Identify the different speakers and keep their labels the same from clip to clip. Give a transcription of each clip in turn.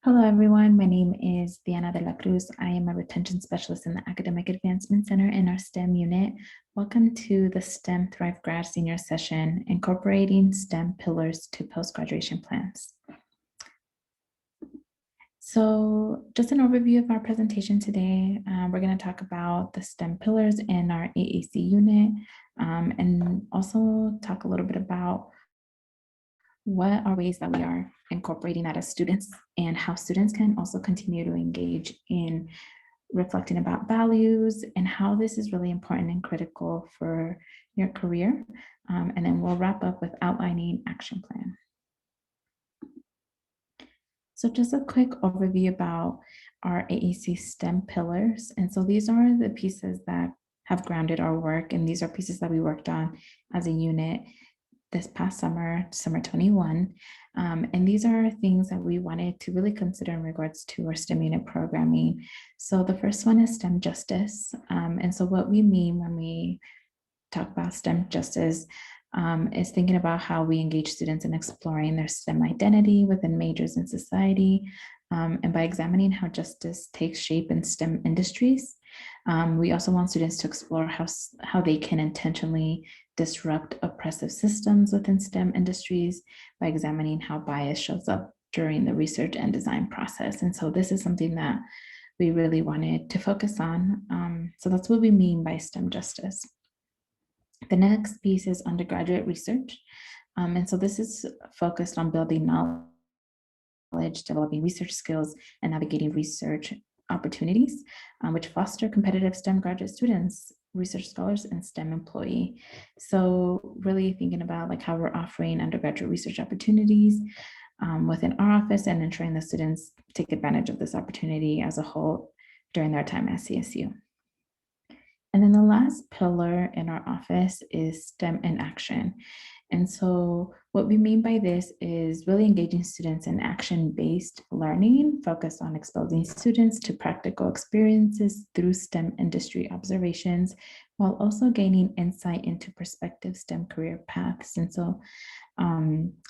Speaker 1: Hello, everyone. My name is Diana de la Cruz. I am a retention specialist in the Academic Advancement Center in our STEM unit. Welcome to the STEM Thrive Grad Senior Session, Incorporating STEM Pillars to Post-Graduation Plans. So just an overview of our presentation today. We're going to talk about the STEM pillars in our AAC unit, and also talk a little bit about what are ways that we are incorporating that as students and how students can also continue to engage in reflecting about values and how this is really important and critical for your career. And then we'll wrap up with outlining action plan. So just a quick overview about our AAC STEM pillars. And so these are the pieces that have grounded our work, and these are pieces that we worked on as a unit this past summer, summer 21. And these are things that we wanted to really consider in regards to our STEM unit programming. So the first one is STEM justice. And so what we mean when we talk about STEM justice is thinking about how we engage students in exploring their STEM identity within majors in society, and by examining how justice takes shape in STEM industries. We also want students to explore how they can intentionally disrupt oppressive systems within STEM industries by examining how bias shows up during the research and design process. And so this is something that we really wanted to focus on. So that's what we mean by STEM justice. The next piece is undergraduate research. And so this is focused on building knowledge, developing research skills, and navigating research opportunities, which foster competitive STEM graduate students, research scholars, and STEM employee. So really thinking about like how we're offering undergraduate research opportunities within our office and ensuring the students take advantage of this opportunity as a whole during their time at CSU. And then the last pillar in our office is STEM in action. And so what we mean by this is really engaging students in action-based learning, focused on exposing students to practical experiences through STEM industry observations, while also gaining insight into prospective STEM career paths. And so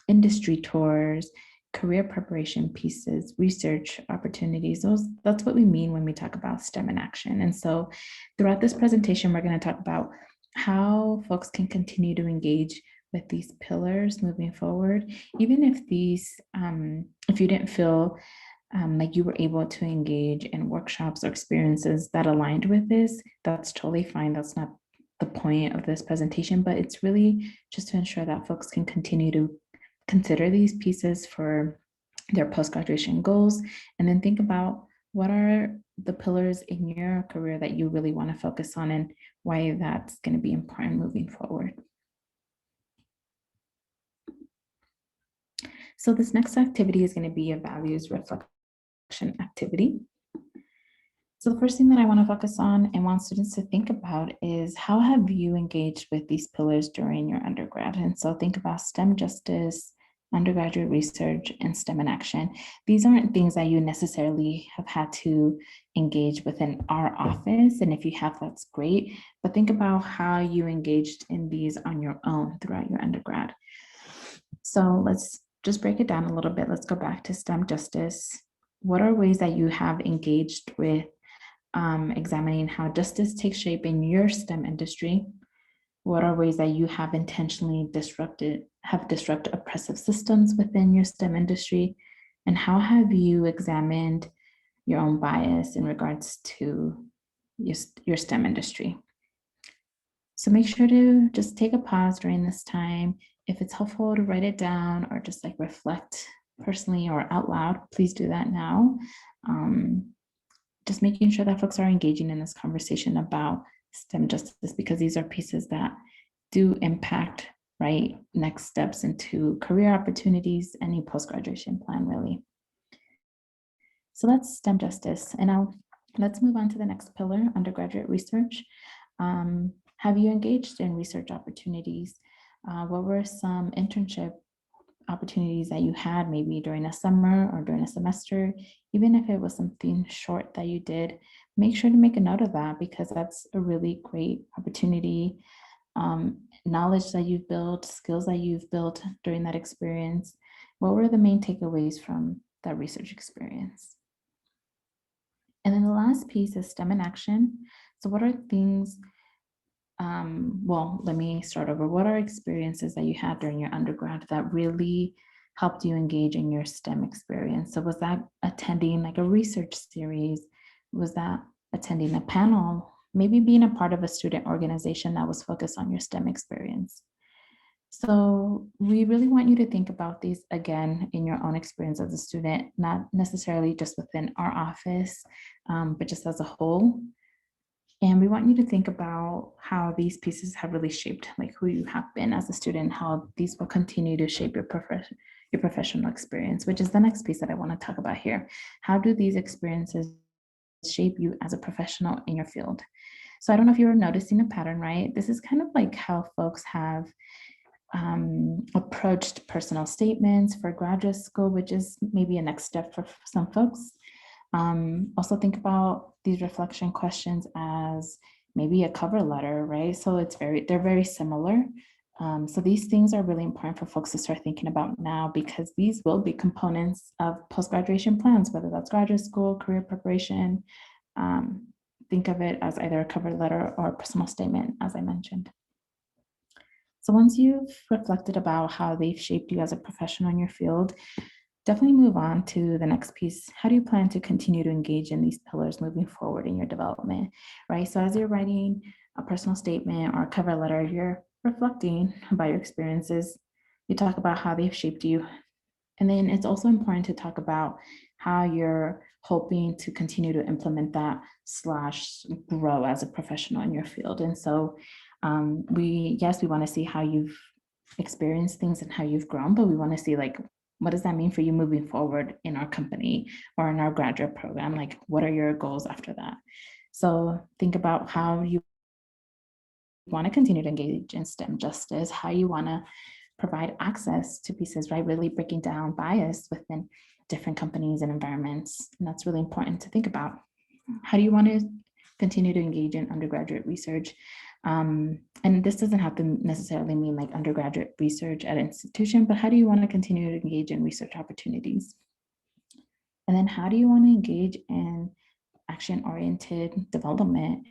Speaker 1: industry tours, career preparation pieces, research opportunities, that's what we mean when we talk about STEM in action. And so throughout this presentation, we're going to talk about how folks can continue to engage with these pillars moving forward, even if these, if you didn't feel like you were able to engage in workshops or experiences that aligned with this, that's totally fine. That's not the point of this presentation, but it's really just to ensure that folks can continue to consider these pieces for their post-graduation goals, and then think about what are the pillars in your career that you really want to focus on and why that's going to be important moving forward. So this next activity is going to be a values reflection activity. So the first thing that I want to focus on and want students to think about is how have you engaged with these pillars during your undergrad? And so think about STEM justice, undergraduate research, and STEM in action. These aren't things that you necessarily have had to engage within our office. And if you have, that's great. But think about how you engaged in these on your own throughout your undergrad. So let's just break it down a little bit. Let's go back to STEM justice. What are ways that you have engaged with examining how justice takes shape in your STEM industry? What are ways that you have intentionally disrupted oppressive systems within your STEM industry? And how have you examined your own bias in regards to your STEM industry? So make sure to just take a pause during this time. If it's helpful to write it down or just like reflect personally or out loud, please do that now. Just making sure that folks are engaging in this conversation about STEM justice, because these are pieces that do impact, right, next steps into career opportunities, any post-graduation plan, really. So that's STEM justice. And now let's move on to the next pillar, undergraduate research. Have you engaged in research opportunities? What were some internship opportunities that you had maybe during a summer or during a semester? Even if it was something short that you did, make sure to make a note of that, because that's a really great opportunity. Knowledge that you've built, skills that you've built during that experience. What were the main takeaways from that research experience. And then the last piece is STEM in action. So what are things, well, let me start over. What are experiences that you had during your undergrad that really helped you engage in your STEM experience? So was that attending like a research series? Was that attending a panel? Maybe being a part of a student organization that was focused on your STEM experience. So we really want you to think about these again in your own experience as a student, not necessarily just within our office, but just as a whole. And we want you to think about how these pieces have really shaped like who you have been as a student, how these will continue to shape your professional experience, which is the next piece that I want to talk about here. How do these experiences shape you as a professional in your field? So I don't know if you were noticing a pattern, right? This is kind of like how folks have approached personal statements for graduate school, which is maybe a next step for some folks. Also think about these reflection questions as maybe a cover letter, right? So they're very similar. So these things are really important for folks to start thinking about now, because these will be components of post-graduation plans, whether that's graduate school, career preparation. Think of it as either a cover letter or a personal statement, as I mentioned. So once you've reflected about how they've shaped you as a professional in your field, definitely move on to the next piece. How do you plan to continue to engage in these pillars moving forward in your development, right? So as you're writing a personal statement or a cover letter, you're reflecting about your experiences. You talk about how they've shaped you. And then it's also important to talk about how you're hoping to continue to implement that / grow as a professional in your field. And so we want to see how you've experienced things and how you've grown, but we want to see like, what does that mean for you moving forward in our company or in our graduate program? Like, what are your goals after that? So think about how you want to continue to engage in STEM justice, how you want to provide access to pieces, right? Really breaking down bias within different companies and environments. And that's really important to think about. How do you want to continue to engage in undergraduate research? And this doesn't have to necessarily mean like undergraduate research at an institution, but how do you want to continue to engage in research opportunities? And then how do you want to engage in action-oriented development?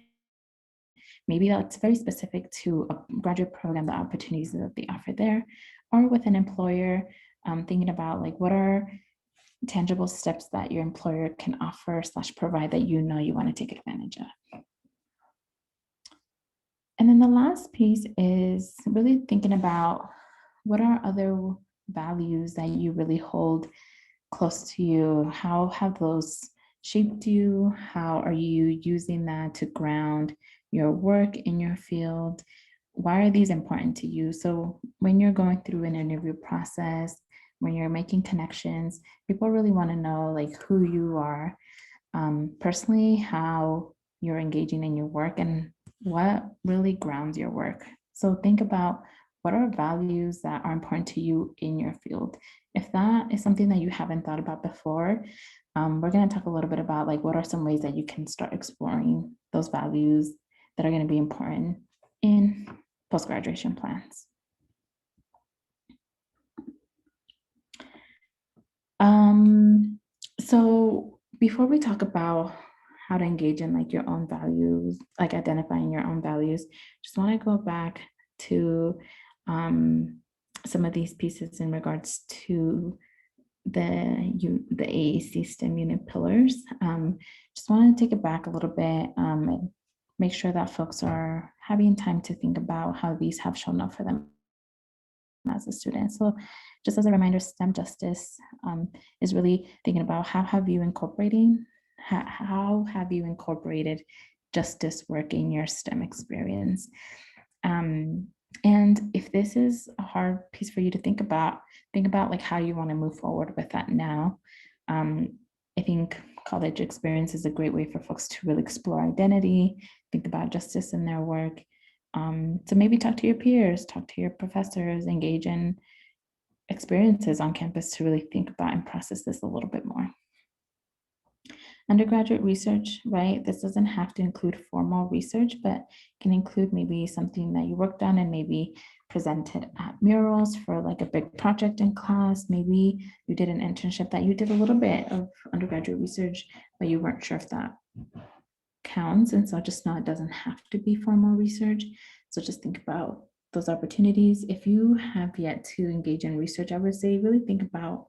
Speaker 1: Maybe that's very specific to a graduate program, the opportunities that they offer there, or with an employer, thinking about like, what are tangible steps that your employer can offer / provide that you know you want to take advantage of. And then the last piece is really thinking about what are other values that you really hold close to you? How have those shaped you? How are you using that to ground your work in your field? Why are these important to you? So when you're going through an interview process, when you're making connections, people really want to know like who you are personally, how you're engaging in your work, and what really grounds your work. So think about what are values that are important to you in your field. If that is something that you haven't thought about before, we're going to talk a little bit about like what are some ways that you can start exploring those values that are going to be important in post-graduation plans. So before we talk about how to engage in like your own values, like identifying your own values, just want to go back to some of these pieces in regards to the AAC STEM unit pillars. Just want to take it back a little bit and make sure that folks are having time to think about how these have shown up for them as a student. So just as a reminder, STEM justice is really thinking about how have you incorporated justice work in your STEM experience. And if this is a hard piece for you to think about like how you want to move forward with that now. I think college experience is a great way for folks to really explore identity, think about justice in their work. So maybe talk to your peers, talk to your professors, engage in experiences on campus to really think about and process this a little bit more. Undergraduate research, right? This doesn't have to include formal research, but can include maybe something that you worked on and maybe presented at murals for like a big project in class. Maybe you did an internship that you did a little bit of undergraduate research, but you weren't sure if that counts. And so just know it doesn't have to be formal research. So just think about those opportunities. If you have yet to engage in research, I would say really think about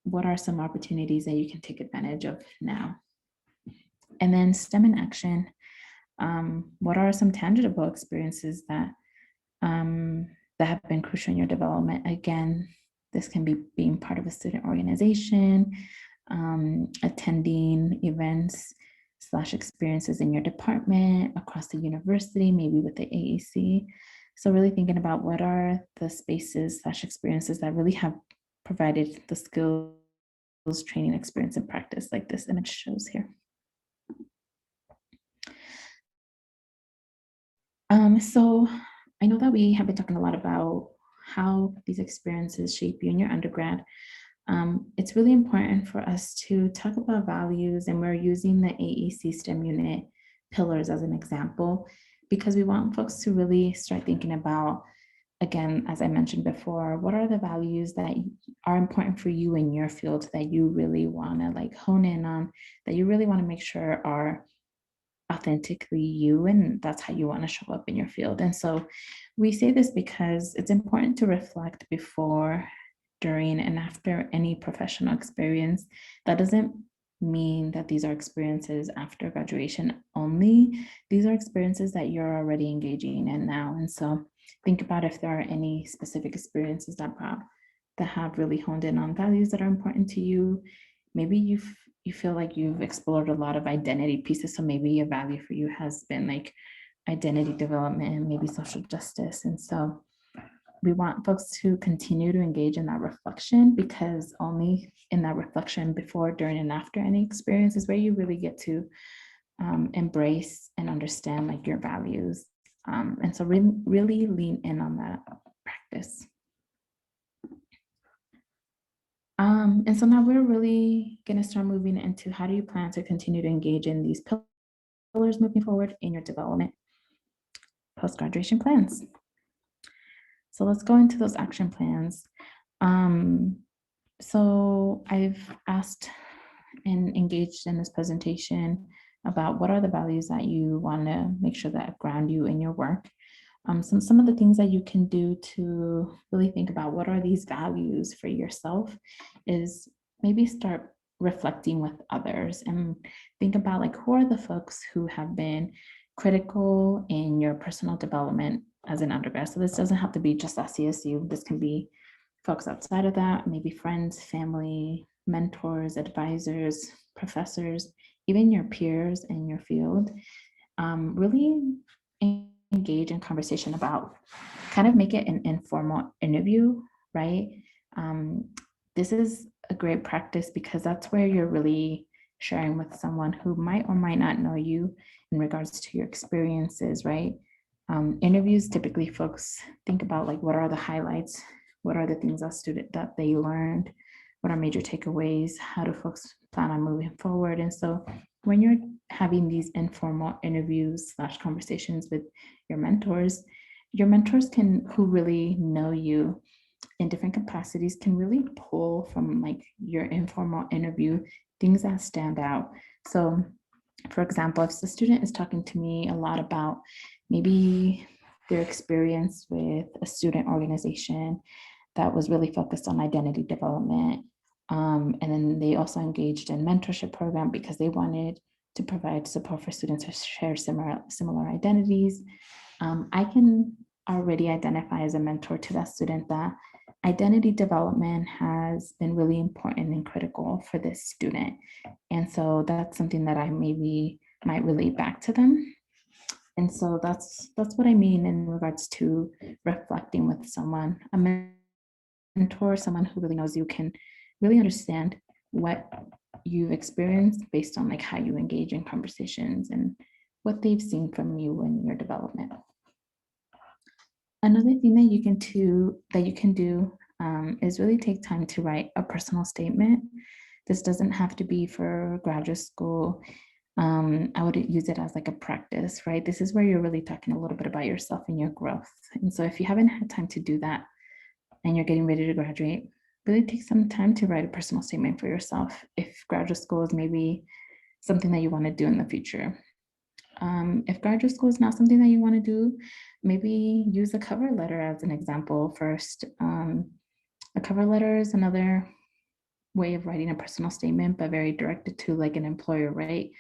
Speaker 1: what are some opportunities that you can take advantage of now. And then STEM in action. What are some tangible experiences that that have been crucial in your development? Again, this can be being part of a student organization, attending events / experiences in your department, across the university, maybe with the AAC. So really thinking about what are the spaces / experiences that really have provided the skills, training, experience, and practice like this image shows here. So I know that we have been talking a lot about how these experiences shape you in your undergrad. It's really important for us to talk about values, and we're using the AAC STEM unit pillars as an example, because we want folks to really start thinking about, again, as I mentioned before, what are the values that are important for you in your field that you really want to like hone in on, that you really want to make sure are authentically you, and that's how you want to show up in your field. And so we say this because it's important to reflect before, during, and after any professional experience. That doesn't mean that these are experiences after graduation only. These are experiences that you're already engaging in now. And so think about if there are any specific experiences that have really honed in on values that are important to you. Maybe you feel like you've explored a lot of identity pieces. So maybe a value for you has been like identity development and maybe social justice. And so we want folks to continue to engage in that reflection, because only in that reflection before, during, and after any experience is where you really get to embrace and understand like your values. And so really lean in on that practice. And so now we're really going to start moving into how do you plan to continue to engage in these pillars moving forward in your development post-graduation plans. So let's go into those action plans. So I've asked and engaged in this presentation about what are the values that you want to make sure that ground you in your work. Some of the things that you can do to really think about what are these values for yourself is maybe start reflecting with others and think about like who are the folks who have been critical in your personal development as an undergrad. So this doesn't have to be just at CSU. This can be folks outside of that, maybe friends, family, mentors, advisors, professors, even your peers in your field. Really engage in conversation about, kind of make it an informal interview, right? This is a great practice because that's where you're really sharing with someone who might or might not know you in regards to your experiences, right? Interviews, typically folks think about like, what are the highlights? What are the things that they learned? What are major takeaways? How do folks plan on moving forward? And so when you're having these informal interviews / conversations with your mentors who really know you in different capacities can really pull from like your informal interview things that stand out. So for example, if the student is talking to me a lot about maybe their experience with a student organization that was really focused on identity development, and then they also engaged in mentorship program because they wanted to provide support for students who share similar identities, I can already identify as a mentor to that student that identity development has been really important and critical for this student. And so that's something that I maybe might relate back to them. And so that's what I mean in regards to reflecting with someone. A mentor, someone who really knows you, can really understand what you've experienced based on like how you engage in conversations and what they've seen from you in your development. Another thing that you can do is really take time to write a personal statement. This doesn't have to be for graduate school. I would use it as like a practice, right? This is where you're really talking a little bit about yourself and your growth. And so if you haven't had time to do that and you're getting ready to graduate, really take some time to write a personal statement for yourself. If graduate school is maybe something that you want to do in the future. If graduate school is not something that you want to do, maybe use a cover letter as an example first. A cover letter is another way of writing a personal statement, but very directed to like an employer, right?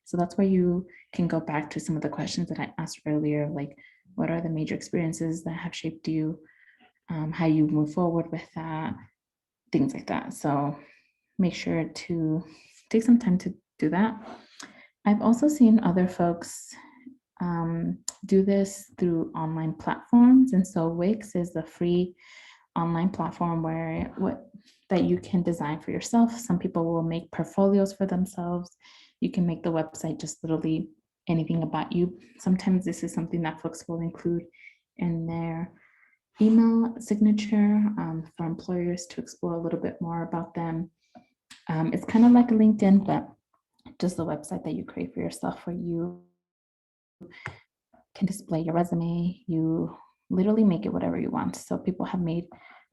Speaker 1: So that's why you can go back to some of the questions that I asked earlier, like what are the major experiences that have shaped you, how you move forward with that, things like that. So make sure to take some time to do that. I've also seen other folks do this through online platforms. And so Wix is a free online platform where that you can design for yourself. Some people will make portfolios for themselves. You can make the website just literally anything about you. Sometimes this is something that folks will include in their email signature for employers to explore a little bit more about them. It's kind of like a LinkedIn, but just a website that you create for yourself where you can display your resume. You literally make it whatever you want. So people have made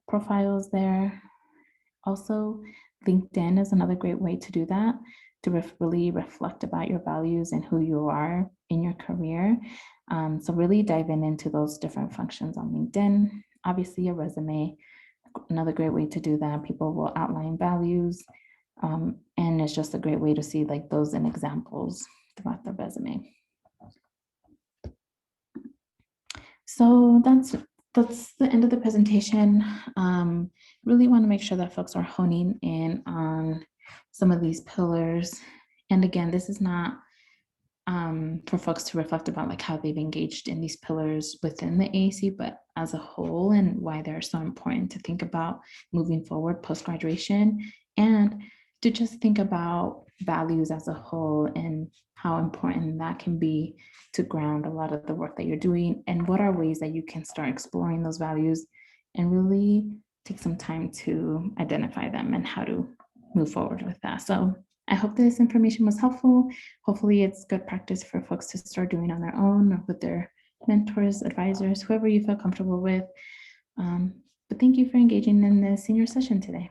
Speaker 1: profiles there. Also, LinkedIn is another great way to do that, to really reflect about your values and who you are in your career. So really dive into those different functions on LinkedIn. Obviously, a resume, another great way to do that. People will outline values, and it's just a great way to see like those in examples throughout the resume. So that's the end of the presentation. Really want to make sure that folks are honing in on some of these pillars. And again, this is not for folks to reflect about like how they've engaged in these pillars within the AAC, but as a whole and why they're so important to think about moving forward post-graduation, and to just think about values as a whole and how important that can be to ground a lot of the work that you're doing, and what are ways that you can start exploring those values and really take some time to identify them and how to move forward with that. So I hope this information was helpful. Hopefully it's good practice for folks to start doing on their own or with their mentors, advisors, whoever you feel comfortable with. But thank you for engaging in the senior session today.